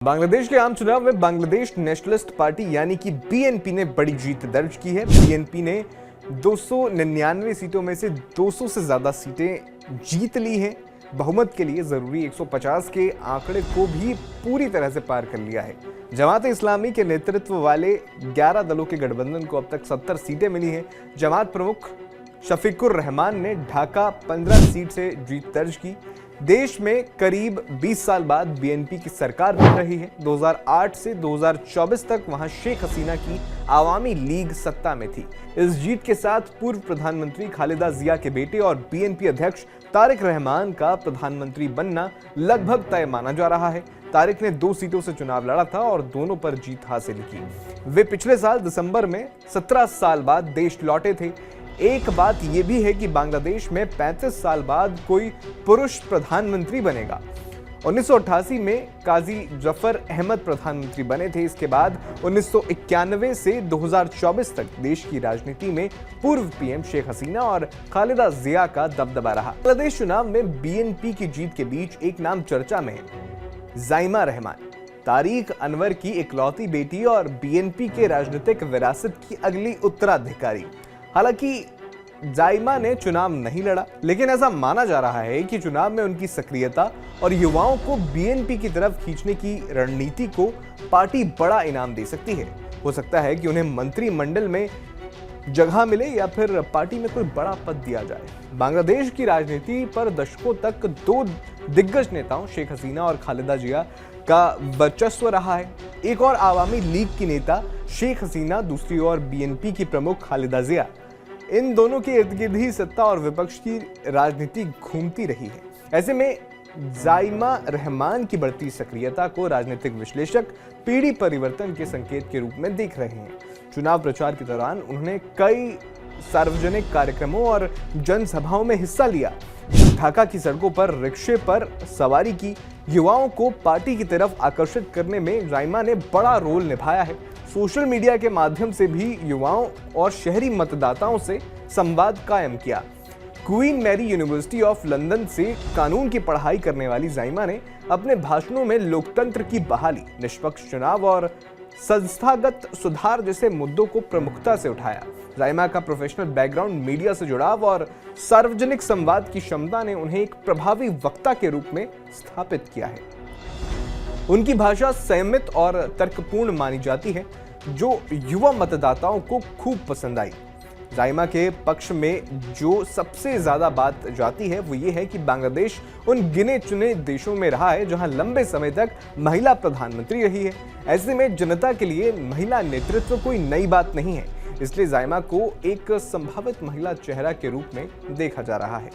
बांग्लादेश के आम चुनाव में बांग्लादेश नेशनलिस्ट पार्टी यानी कि बीएनपी ने बड़ी जीत दर्ज की है। बीएनपी ने 299 सीटों में से 200 से ज्यादा सीटें जीत ली हैं। बहुमत के लिए जरूरी 150 के आंकड़े को भी पूरी तरह से पार कर लिया है। जमात इस्लामी के नेतृत्व वाले 11 दलों के गठबंधन को अब तक 70 सीटें मिली हैं। जमात प्रमुख शफीकुर रहमान ने ढाका 15 सीट से जीत दर्ज की। देश में करीब 20 साल बाद बीएनपी की सरकार बन रही है। 2008 से 2024 तक वहां शेख हसीना की आवामी लीग सत्ता में थी। इस जीत के साथ पूर्व प्रधानमंत्री खालिदा जिया के बेटे और बीएनपी अध्यक्ष तारिक रहमान का प्रधानमंत्री बनना लगभग तय माना जा रहा है। तारिक ने 2 सीटों से चुनाव लड़ा था और दोनों पर जीत हासिल की। वे पिछले साल दिसंबर में 17 साल बाद देश लौटे थे। एक बात यह भी है कि बांग्लादेश में 35 साल बाद कोई पुरुष प्रधानमंत्री बनेगा। 1988 में काजी जफर अहमद प्रधानमंत्री बने थे। इसके बाद 1991 से 2024 तक देश की राजनीति में पूर्व पीएम शेख हसीना और खालिदा जिया का दबदबा रहा। बांग्लादेश चुनाव में बीएनपी की जीत के बीच एक नाम चर्चा में है, जाइमा रहमान, तारिक अनवर की इकलौती बेटी और बीएनपी के राजनीतिक विरासत की अगली उत्तराधिकारी। हालांकि जाइमा ने चुनाव नहीं लड़ा, लेकिन ऐसा माना जा रहा है कि चुनाव में उनकी सक्रियता और युवाओं को बीएनपी की तरफ खींचने की रणनीति को पार्टी बड़ा इनाम दे सकती है। हो सकता है कि उन्हें मंत्रिमंडल में जगह मिले या फिर पार्टी में कोई बड़ा पद दिया जाए। बांग्लादेश की राजनीति पर दशकों तक 2 दिग्गज नेताओं शेख हसीना और खालिदा जिया का वर्चस्व रहा है। एक और आवामी लीग की नेता शेख हसीना, दूसरी ओर बीएनपी की प्रमुख खालिदा जिया। इन दोनों के इर्द गिर्द ही सत्ता और विपक्ष की राजनीति घूमती रही है। ऐसे में जाइमा रहमान की बढ़ती सक्रियता को राजनीतिक विश्लेषक पीढ़ी परिवर्तन के संकेत के रूप में देख रहे हैं। चुनाव प्रचार के दौरान उन्होंने कई सार्वजनिक कार्यक्रमों और जनसभाओं में हिस्सा लिया। ढाका की सड़कों पर रिक्शे पर सवारी की, युवाओं को पार्टी की तरफ आकर्षित करने में जाइमा ने बड़ा रोल निभाया है। सोशल मीडिया के माध्यम से भी युवाओं और शहरी मतदाताओं से संवाद कायम किया। Queen Mary University of London से कानून की पढ़ाई करने वाली जाइमा ने अपने भाषणों में लोकतंत्र की बहाली, निष्पक्ष चुनाव और संस्थागत सुधार जैसे मुद्दों को प्रमुखता से उठाया। जाइमा का प्रोफेशनल बैकग्राउंड, मीडिया से जुड़ाव और सार्वजनिक संवाद की क्षमता ने उन्हें एक प्रभावी वक्ता के रूप में स्थापित किया है। उनकी भाषा संयमित और तर्कपूर्ण मानी जाती है, जो युवा मतदाताओं को खूब पसंद आई। जाइमा के पक्ष में जो सबसे ज्यादा बात जाती है वो ये है कि बांग्लादेश उन गिने चुने देशों में रहा है जहां लंबे समय तक महिला प्रधानमंत्री रही है। ऐसे में जनता के लिए महिला नेतृत्व कोई नई बात नहीं है, इसलिए जाइमा को एक संभावित महिला चेहरा के रूप में देखा जा रहा है।